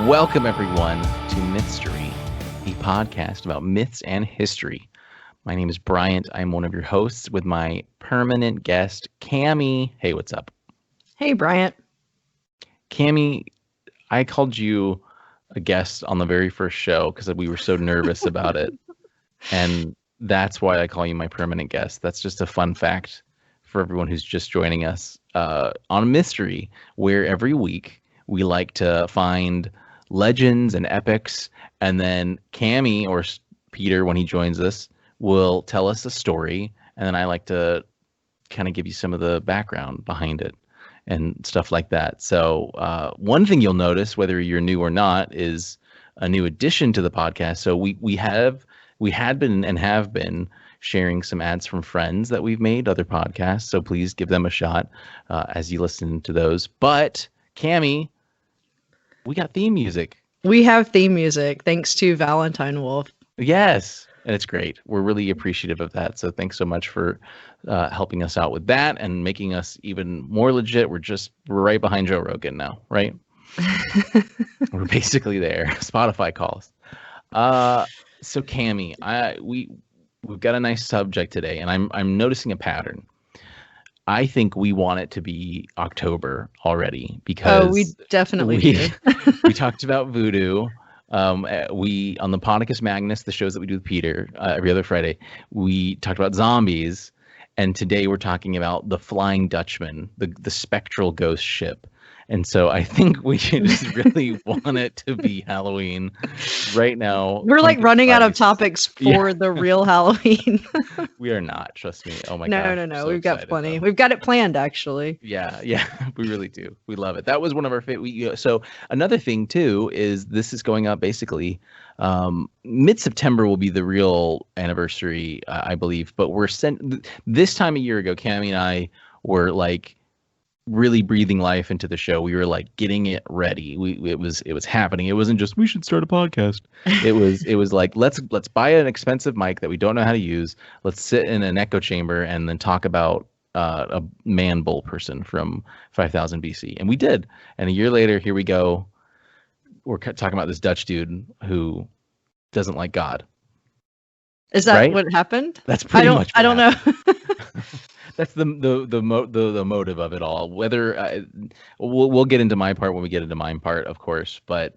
Welcome, everyone, to Mythstorie, a podcast about myths and history. My name is Bryant. I'm one of your hosts with my permanent guest, Cammie. Hey, what's up? Hey, Bryant. Cammie, I called you a guest on the very first show because we were so nervous about it. And that's why I call you my permanent guest. That's just a fun fact for everyone who's just joining us on Mythstorie, where every week we like to find legends and epics, and then Cammie or Peter, when he joins us, will tell us a story, and then I like to kind of give you some of the background behind it and stuff like that. So one thing you'll notice, whether you're new or not, is a new addition to the podcast. So we had been and have been sharing some ads from friends that we've made, other podcasts. So please give them a shot as you listen to those. But Cammie, we got theme music. We have theme music thanks to Valentine Wolf. Yes, and it's great. We're really appreciative of that. So thanks so much for helping us out with that and making us even more legit. We're right behind Joe Rogan now, right? We're basically there. Spotify calls. So Cammie, we've got a nice subject today, and I'm noticing a pattern. I think we want it to be October already because we definitely do. We talked about voodoo. We on the Ponticus Magnus, the shows that we do with Peter every other Friday, we talked about zombies, and today we're talking about the Flying Dutchman, the spectral ghost ship. And so I think we just really want it to be Halloween right now. We're like running out of topics for the real Halloween. We are not, trust me. Oh my god. No. So we've got plenty. We've got it planned, actually. Yeah, we really do. We love it. That was one of our favorite. So another thing too is this is going up basically mid-September will be the real anniversary, I believe. But this time a year ago, Cammie and I were like really breathing life into the show. We were like getting it ready. It was happening. It wasn't just we should start a podcast. It was like let's buy an expensive mic that we don't know how to use. Let's sit in an echo chamber and then talk about a man bull person from 5000 BC. And we did. And a year later, here we go. We're talking about this Dutch dude who doesn't like God. Is that right? what happened? That's pretty much. I don't know. That's the motive of it all. Whether we'll get into my part when we get into my part, of course. But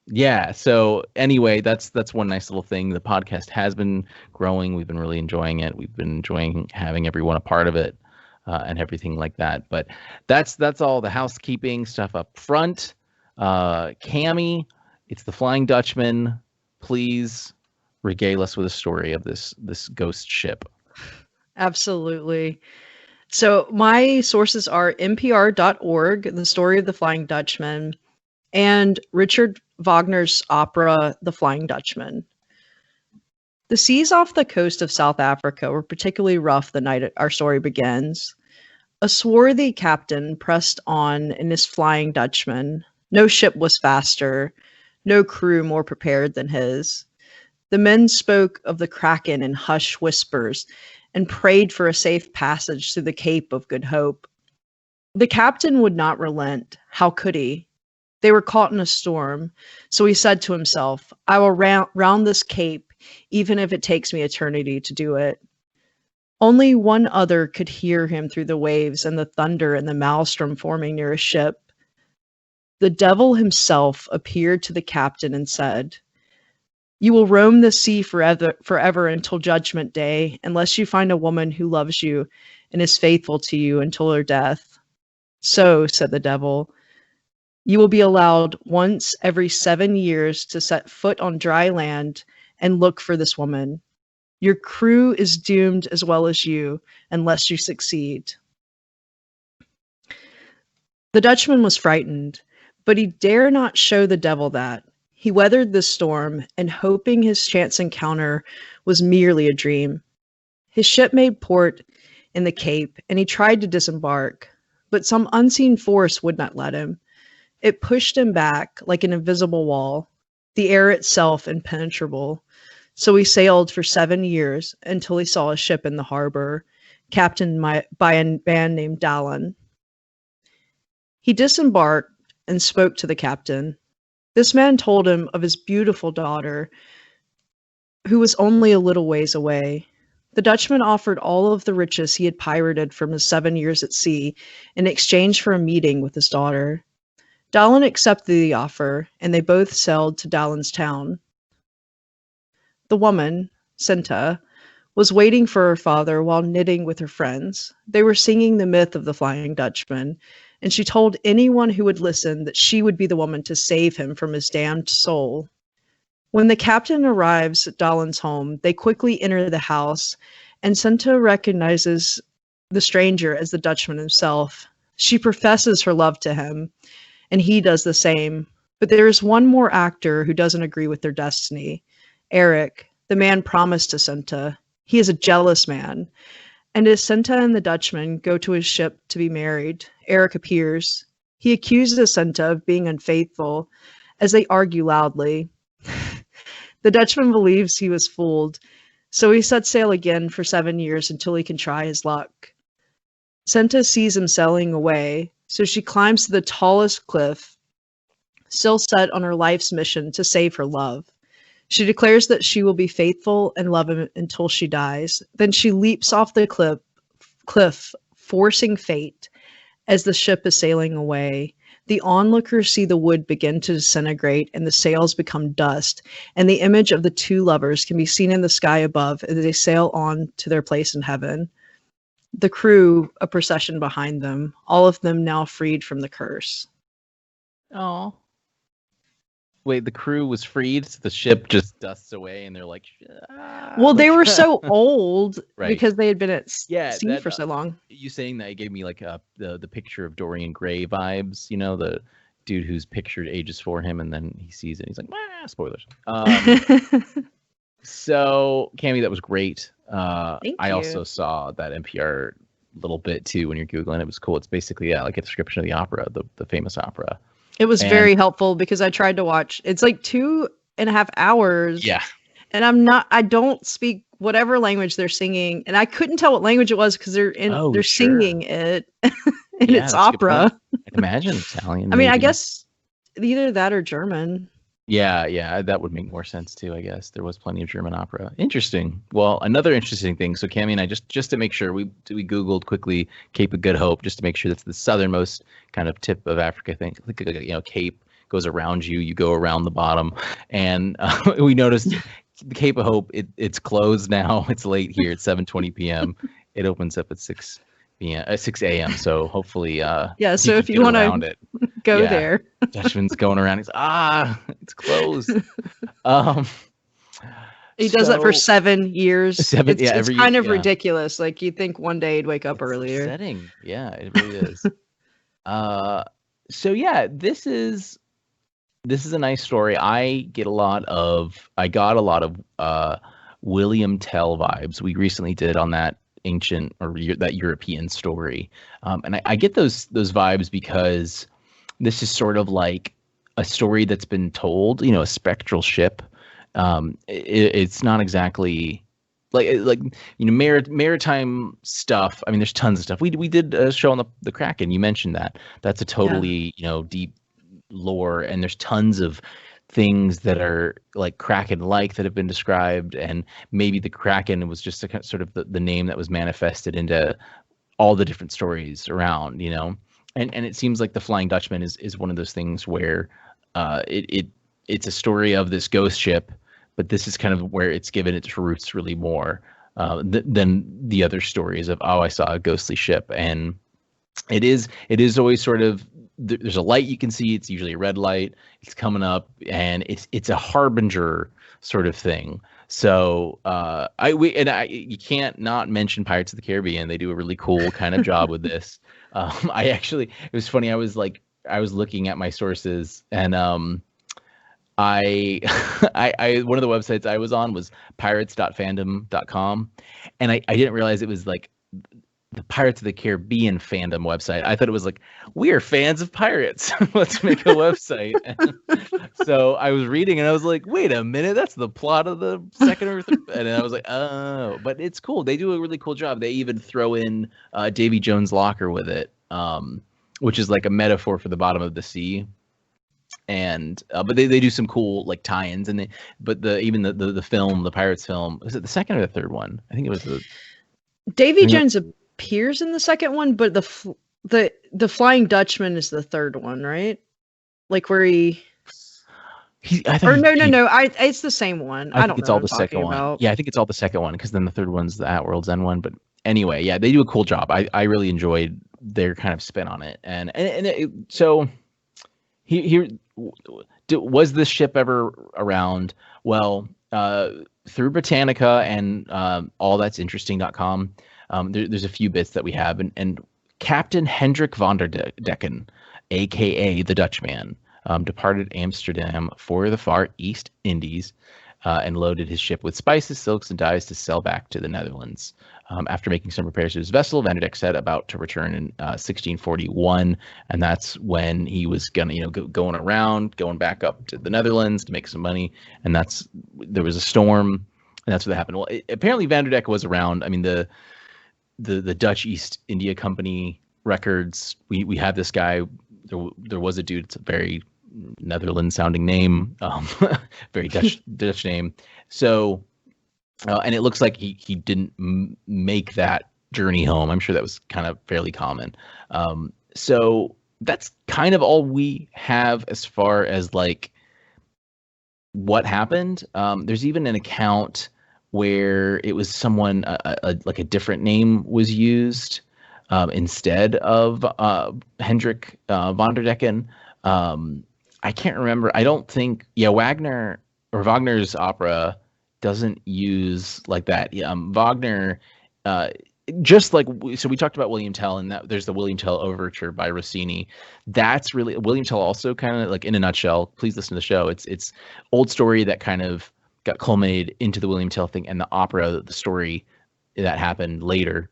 yeah. So anyway, that's one nice little thing. The podcast has been growing. We've been really enjoying it. We've been enjoying having everyone a part of it and everything like that. But that's all the housekeeping stuff up front. Cammie, it's the Flying Dutchman. Please regale us with a story of this ghost ship. Absolutely. So my sources are npr.org, The Story of the Flying Dutchman, and Richard Wagner's opera, The Flying Dutchman. The seas off the coast of South Africa were particularly rough the night our story begins. A swarthy captain pressed on in his Flying Dutchman. No ship was faster, no crew more prepared than his. The men spoke of the Kraken in hushed whispers and prayed for a safe passage through the Cape of Good Hope. The captain would not relent. How could he? They were caught in a storm, so he said to himself, I will round this cape, even if it takes me eternity to do it. Only one other could hear him through the waves and the thunder and the maelstrom forming near his ship. The devil himself appeared to the captain and said, You will roam the sea forever until Judgment Day, unless you find a woman who loves you and is faithful to you until her death. So, said the devil, you will be allowed once every 7 years to set foot on dry land and look for this woman. Your crew is doomed as well as you, unless you succeed. The Dutchman was frightened, but he dare not show the devil that. He weathered the storm, and hoping his chance encounter was merely a dream. His ship made port in the Cape, and he tried to disembark, but some unseen force would not let him. It pushed him back like an invisible wall, the air itself impenetrable. So he sailed for 7 years until he saw a ship in the harbor, captained by a man named Dallin. He disembarked and spoke to the captain. This man told him of his beautiful daughter, who was only a little ways away. The Dutchman offered all of the riches he had pirated from his 7 years at sea in exchange for a meeting with his daughter. Dallin accepted the offer, and they both sailed to Dallin's town. The woman, Senta, was waiting for her father while knitting with her friends. They were singing the myth of the Flying Dutchman, and she told anyone who would listen that she would be the woman to save him from his damned soul. When the captain arrives at Dallin's home, they quickly enter the house, and Senta recognizes the stranger as the Dutchman himself. She professes her love to him, and he does the same. But there is one more actor who doesn't agree with their destiny. Eric, the man promised to Senta. He is a jealous man. And as Senta and the Dutchman go to his ship to be married, Eric appears. He accuses Senta of being unfaithful as they argue loudly. The Dutchman believes he was fooled, so he sets sail again for 7 years until he can try his luck. Senta sees him sailing away, so she climbs to the tallest cliff, still set on her life's mission to save her love. She declares that she will be faithful and love him until she dies. Then she leaps off the cliff, forcing fate as the ship is sailing away. The onlookers see the wood begin to disintegrate and the sails become dust, and the image of the two lovers can be seen in the sky above as they sail on to their place in heaven. The crew, a procession behind them, all of them now freed from the curse. Oh. Wait, the crew was freed, so the ship just dusts away, and they're like, well, they were so old right. because they had been at sea that, for so long. You saying that, it gave me like the picture of Dorian Gray vibes, you know, the dude whose picture ages for him, and then he sees it, and he's like, spoilers. So, Cammie, that was great. Thank I you. also saw that NPR little bit too when you're Googling. It was cool. It's basically, like a description of the opera, the famous opera. It was very helpful because I tried to watch. It's like 2.5 hours. Yeah. And I don't speak whatever language they're singing. And I couldn't tell what language it was because they're singing it. And it's opera. I can imagine Italian. I mean, I guess either that or German. Yeah, that would make more sense too, I guess. There was plenty of German opera. Interesting. Well, another interesting thing. So Cammie and I, just to make sure, we Googled quickly Cape of Good Hope, just to make sure that's the southernmost kind of tip of Africa. I think, Cape goes around you. You go around the bottom. And we noticed the Cape of Hope, it's closed now. It's late here. It's 7:20 p.m. It opens up at 6 a.m. So hopefully, so if you want to go there, Dutchman's going around. He's it's closed. He does that for 7 years. It's kind of ridiculous. Like you'd think one day he'd wake up earlier. Upsetting. Yeah, it really is. So yeah, this is a nice story. I got a lot of William Tell vibes. We recently did on that ancient or that European story, and I get those vibes because this is sort of like a story that's been told, a spectral ship. It's not exactly like maritime stuff. I mean, there's tons of stuff. We did a show on the Kraken. You mentioned that's a totally deep lore, and there's tons of things that are like Kraken-like that have been described, and maybe the Kraken was just a sort of the name that was manifested into all the different stories around, and it seems like the Flying Dutchman is one of those things where it's a story of this ghost ship, but this is kind of where it's given its roots really more than the other stories of, I saw a ghostly ship. And it is always sort of, there's a light you can see. It's usually a red light. It's coming up, and it's a harbinger sort of thing. So you can't not mention Pirates of the Caribbean. They do a really cool kind of job with this. It was funny. I was looking at my sources, and one of the websites I was on was pirates.fandom.com, and I didn't realize it was like the Pirates of the Caribbean fandom website. I thought it was like, we are fans of pirates. Let's make a website. And so I was reading, and I was like, wait a minute, that's the plot of the second or third. And I was like, oh, but it's cool. They do a really cool job. They even throw in Davy Jones' locker with it, which is like a metaphor for the bottom of the sea. And but they do some cool like tie-ins, and the film, the Pirates film, was it the second or the third one? I think it was Davy Jones appears in the second one, but the Flying Dutchman is the third one, right? Like where he it's the same one. I don't it's know all what the I'm second talking one. about. Yeah, I think it's all the second one, because then the third one's the At World's End one. But anyway, yeah, they do a cool job. I really enjoyed their kind of spin on it, so here was this ship ever around? Well, through Britannica and allthat'sinteresting.com, there's a few bits that we have, and Captain Hendrik von der Decken, aka the Dutchman, departed Amsterdam for the Far East Indies, and loaded his ship with spices, silks, and dyes to sail back to the Netherlands. After making some repairs to his vessel, Van der Deck set about to return in 1641, and that's when he was gonna, going around, going back up to the Netherlands to make some money. And there was a storm, and that's what happened. Well, apparently Van der Deck was around. I mean, the Dutch East India Company records. We have this guy. There was a dude. It's a very Netherlands sounding name, very Dutch name. So. And it looks like he didn't make that journey home. I'm sure that was kind of fairly common. So that's kind of all we have as far as like what happened. There's even an account where it was someone like a different name was used instead of Hendrik von der Decken. I can't remember. I don't think. Yeah, Wagner's opera doesn't use like that. Wagner, just like so we talked about William Tell, and that there's the William Tell overture by Rossini. That's really William Tell also kind of like, in a nutshell. Please listen to the show. It's old story that kind of got culminated into the William Tell thing, and the opera, the story that happened later,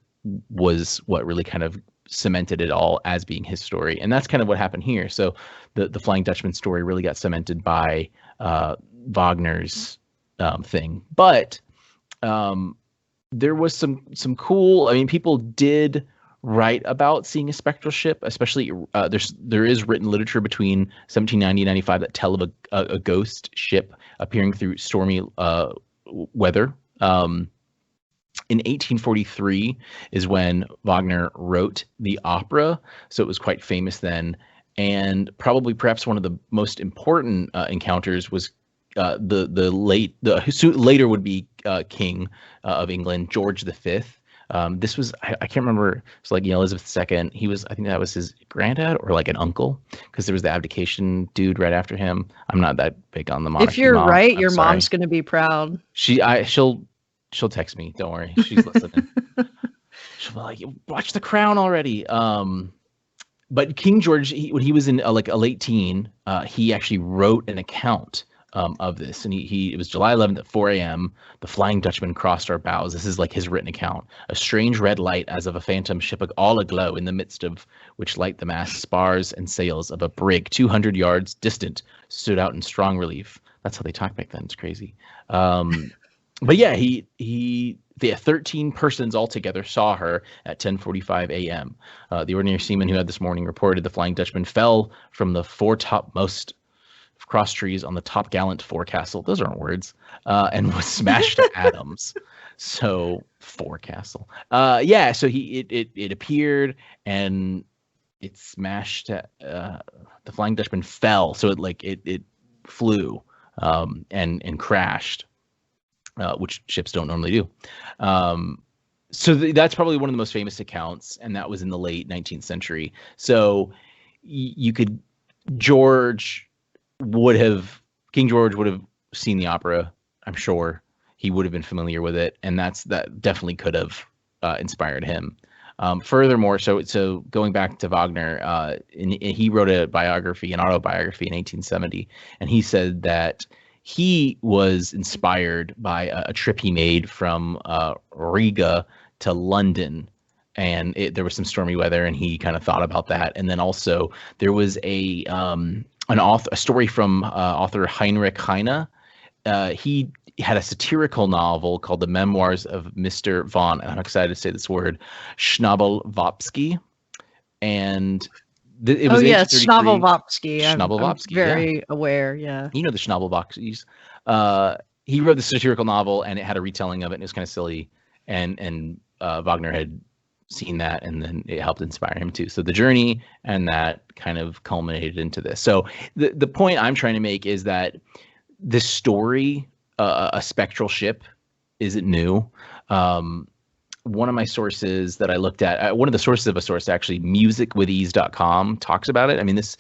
was what really kind of cemented it all as being his story. And that's kind of what happened here. So the Flying Dutchman story really got cemented by Wagner's thing. But there was some cool. I mean, people did write about seeing a spectral ship, especially there is written literature between 1790 and 95 that tell of a ghost ship appearing through stormy weather. In 1843 is when Wagner wrote the opera, so it was quite famous then. And probably perhaps one of the most important encounters was who later would be King of England, George V. This was I can't remember. It's like Elizabeth II. I think that was his granddad or like an uncle, because there was the abdication dude right after him. I'm not that big on the monarchy. If you're right, your mom's gonna be proud. She'll text me. Don't worry, she's listening. She'll be like, "Watch The Crown already." But King George, when he was in a late teen, he actually wrote an account of this, and it was July 11th at 4 a.m. The Flying Dutchman crossed our bows. This is like his written account. A strange red light, as of a phantom ship, all aglow, in the midst of which light the mast, spars, and sails of a brig 200 yards distant stood out in strong relief. That's how they talked back then. It's crazy. But yeah, the 13 persons altogether saw her at 10:45 a.m. The ordinary seaman who had this morning reported the Flying Dutchman fell from the foretopmost cross trees on the top gallant forecastle. Those aren't words. And was smashed to atoms. So forecastle. Yeah. So it appeared and it smashed. The Flying Dutchman fell. So it flew and crashed. Which ships don't normally do. So that's probably one of the most famous accounts, and that was in the late 19th century. So King George would have seen the opera. I'm sure he would have been familiar with it, and that definitely could have inspired him. Furthermore, so going back to Wagner, he wrote an autobiography in 1870, and he said that he was inspired by a trip he made from Riga to London, and there was some stormy weather, and he kind of thought about that. And then also there was a story from author Heinrich Heine. He had a satirical novel called The Memoirs of Mr. von, and I'm excited to say this word, Schnabelwapski. And It Oh was yeah, 1833. Schnabelwopski. I'm Schnabelwopski, yeah. very aware. Yeah. You know the Schnabelwopskis. He wrote the satirical novel, and it had a retelling of it, and it was kind of silly. And Wagner had seen that, and then it helped inspire him too. So the journey and that kind of culminated into this. So the point I'm trying to make is that this story, a spectral ship, isn't new. One of my sources that I looked at, one of the sources of a source actually, musicwithease.com, talks about it. I mean, this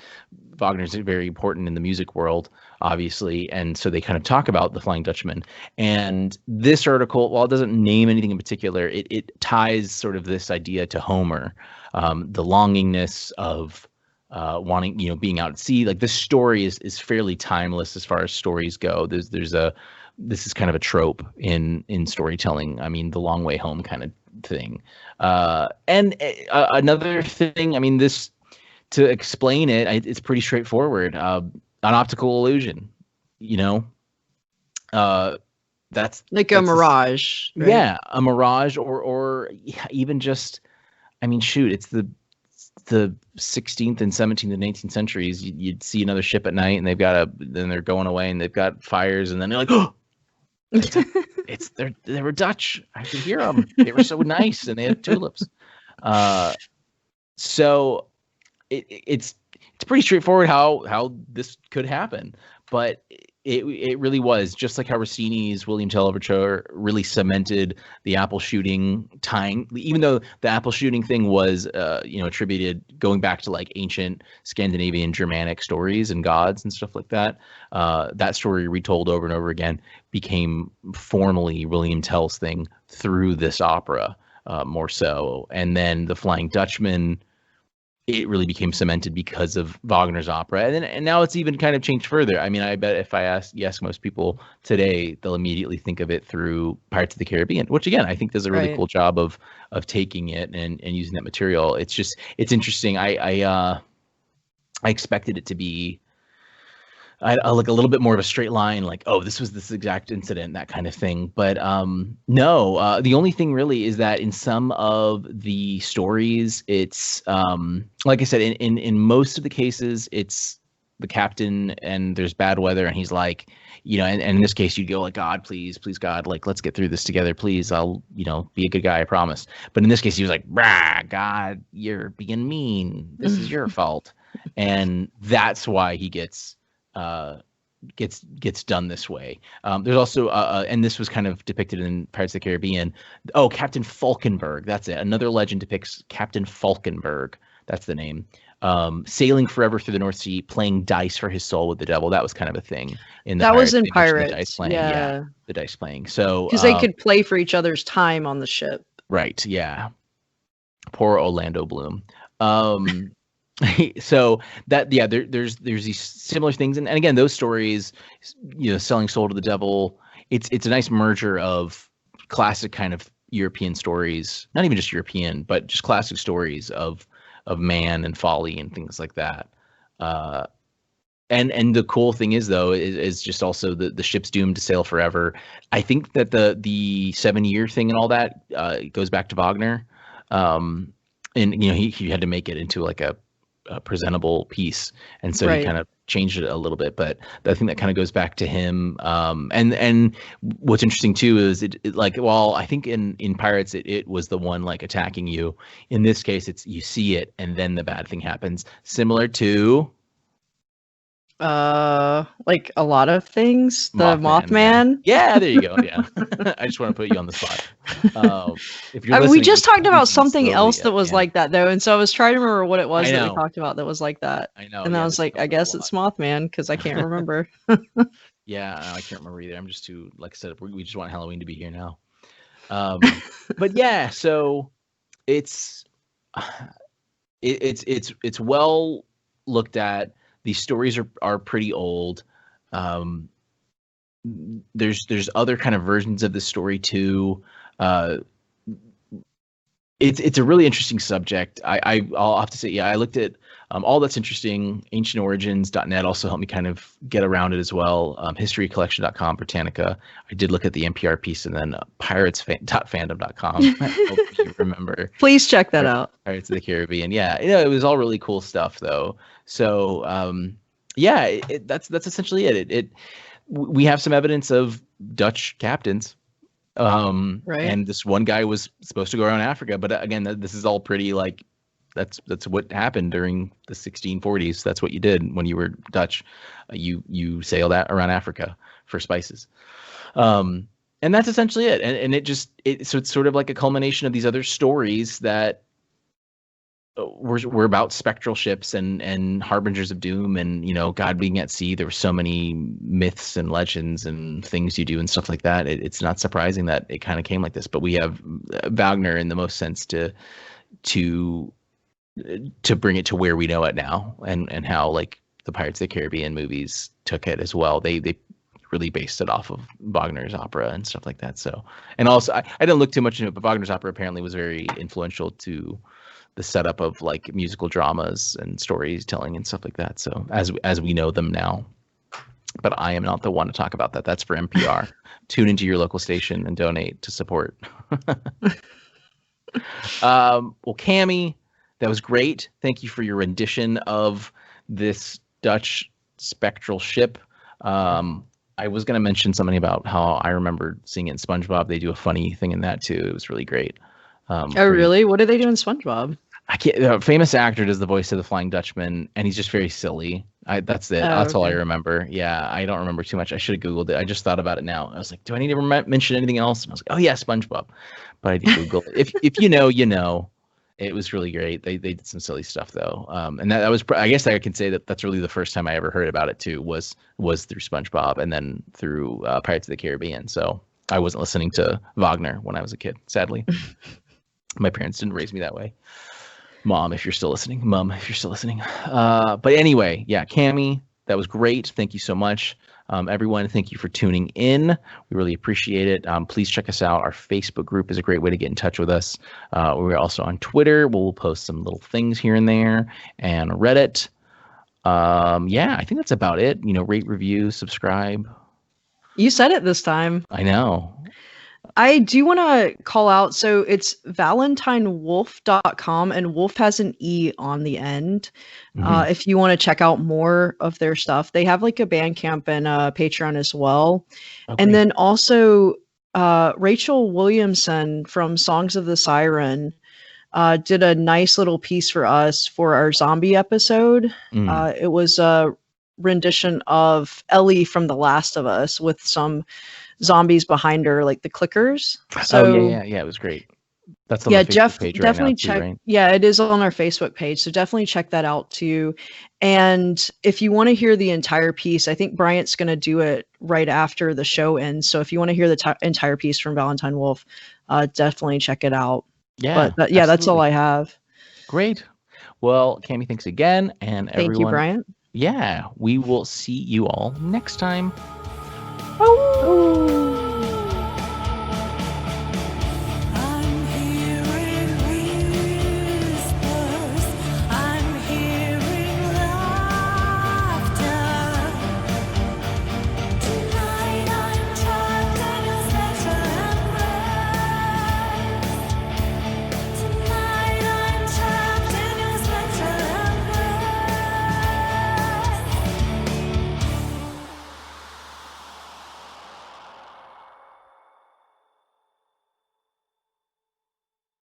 Wagner's very important in the music world, obviously, and so they kind of talk about the Flying Dutchman. And this article, while it doesn't name anything in particular, it ties sort of this idea to Homer, the longingness of wanting, being out at sea. Like this story is fairly timeless as far as stories go. This is kind of a trope in storytelling. I mean, the long way home kind of thing. Another thing, I mean, this, to explain it, it's pretty straightforward. An optical illusion, that's Like a mirage, right? Yeah, a mirage, or even just, I mean, shoot, it's the 16th and 17th and 18th centuries. You'd see another ship at night, and then they're going away, and they've got fires, and then they're like, oh, they were Dutch. I could hear them. They were so nice, and they had tulips. So it's pretty straightforward how this could happen, but it really was just like how Rossini's William Tell Overture really cemented the apple shooting tying, even though the apple shooting thing was attributed going back to like ancient Scandinavian Germanic stories and gods and stuff like that. That story retold over and over again became formally William Tell's thing through this opera, more so. And then the Flying Dutchman, it really became cemented because of Wagner's opera. And now it's even kind of changed further. I mean, I bet if I ask most people today, they'll immediately think of it through Pirates of the Caribbean, which again, I think does a really cool job of taking it and using that material. It's interesting. I expected it to be like a little bit more of a straight line, like, oh, this was this exact incident, that kind of thing. But no, the only thing really is that in some of the stories, it's like I said, in most of the cases, it's the captain and there's bad weather, and he's like, and in this case, you'd go like, God, please, God, like, let's get through this together, please. I'll, be a good guy, I promise. But in this case, he was like, brah, God, you're being mean. This is your fault. And that's why he gets done this way. There's also and this was kind of depicted in Pirates of the Caribbean. Oh, Captain Falkenberg, that's it. Another legend depicts Captain Falkenberg. That's the name. Sailing forever through the North Sea, playing dice for his soul with the devil. That was kind of a thing in the that was in Pirates. Pirates. The dice playing, yeah, the dice playing. So because they could play for each other's time on the ship. Right. Yeah. Poor Orlando Bloom. So that, yeah, there's these similar things, and again, those stories, selling soul to the devil, it's a nice merger of classic kind of European stories, not even just European, but just classic stories of man and folly and things like that. And the cool thing is, though, is just also the ship's doomed to sail forever. I think that the 7-year thing and all that goes back to Wagner, and he had to make it into like a presentable piece, and so he kind of changed it a little bit, but I think that kind of goes back to him. And what's interesting too is it like, well, I think in Pirates it was the one like attacking you. In this case, it's you see it and then the bad thing happens, similar to like a lot of things. The Mothman. Yeah, there you go. Yeah. I just want to put you on the spot. If you're we just talked about something else that was like that, though, and so I was trying to remember what it was that we talked about that was like that. I know. And I was like, I guess it's Mothman because I can't remember. Yeah, I can't remember either. I'm just too, like I said, we just want Halloween to be here now. But yeah, so it's well looked at. These stories are pretty old. There's other kind of versions of the story too. It's a really interesting subject. I'll have to say, yeah, I looked at All that's interesting. Ancientorigins.net also helped me kind of get around it as well. Historycollection.com, Britannica. I did look at the NPR piece, and then piratesfandom.com. I hope you remember. Please check that out. Pirates of the Caribbean. Yeah, it was all really cool stuff, though. So, that's essentially it. We have some evidence of Dutch captains. Right. And this one guy was supposed to go around Africa, but again, this is all pretty like that's what happened during the 1640s. That's what you did when you were Dutch. You sailed around Africa for spices. And that's essentially it. And so it's sort of like a culmination of these other stories that were about spectral ships and harbingers of doom and, God being at sea. There were so many myths and legends and things you do and stuff like that. It's not surprising that it kind of came like this, but we have Wagner in the most sense to bring it to where we know it now, and how like the Pirates of the Caribbean movies took it as well. They really based it off of Wagner's opera and stuff like that. So, and also I didn't look too much into it, but Wagner's opera apparently was very influential to the setup of like musical dramas and storytelling and stuff like that. So as we know them now, but I am not the one to talk about that. That's for NPR. Tune into your local station and donate to support. Well, Cammie, that was great. Thank you for your rendition of this Dutch spectral ship. I was going to mention something about how I remember seeing it in SpongeBob. They do a funny thing in that too. It was really great. Oh, really? What do they do in SpongeBob? I can't. A famous actor does the voice of the Flying Dutchman, and he's just very silly. That's it. That's all I remember. Yeah, I don't remember too much. I should have Googled it. I just thought about it now. I was like, do I need to mention anything else? And I was like, oh yeah, SpongeBob. But I did Google it. If you know, you know. It was really great. They did some silly stuff though, and that was. I guess I can say that's really the first time I ever heard about it too. Was through SpongeBob and then through Pirates of the Caribbean. So I wasn't listening to Wagner when I was a kid. Sadly, my parents didn't raise me that way. Mom, if you're still listening. But anyway, yeah, Cammie, that was great. Thank you so much. Everyone, thank you for tuning in. We really appreciate it. Please check us out. Our Facebook group is a great way to get in touch with us. We're also on Twitter. We'll post some little things here and there, and Reddit. Yeah, I think that's about it. Rate, review, subscribe. You said it this time. I know. I do want to call out, so it's valentinewolf.com, and wolf has an E on the end. If you want to check out more of their stuff, they have like a Bandcamp and a Patreon as well. Okay. And then also Rachel Williamson from Songs of the Siren did a nice little piece for us for our zombie episode. It was a rendition of Ellie from The Last of Us with some zombies behind her, like the clickers. So yeah, it was great. That's on the Facebook page definitely right now, check. too, right? Yeah, it is on our Facebook page, so definitely check that out too. And if you want to hear the entire piece, I think Bryant's going to do it right after the show ends. So if you want to hear the entire piece from Valentine Wolf, definitely check it out. Yeah, but yeah, that's all I have. Great. Well, Cammie, thanks again, and everyone. Thank you, Bryant. Yeah, we will see you all next time. Oh.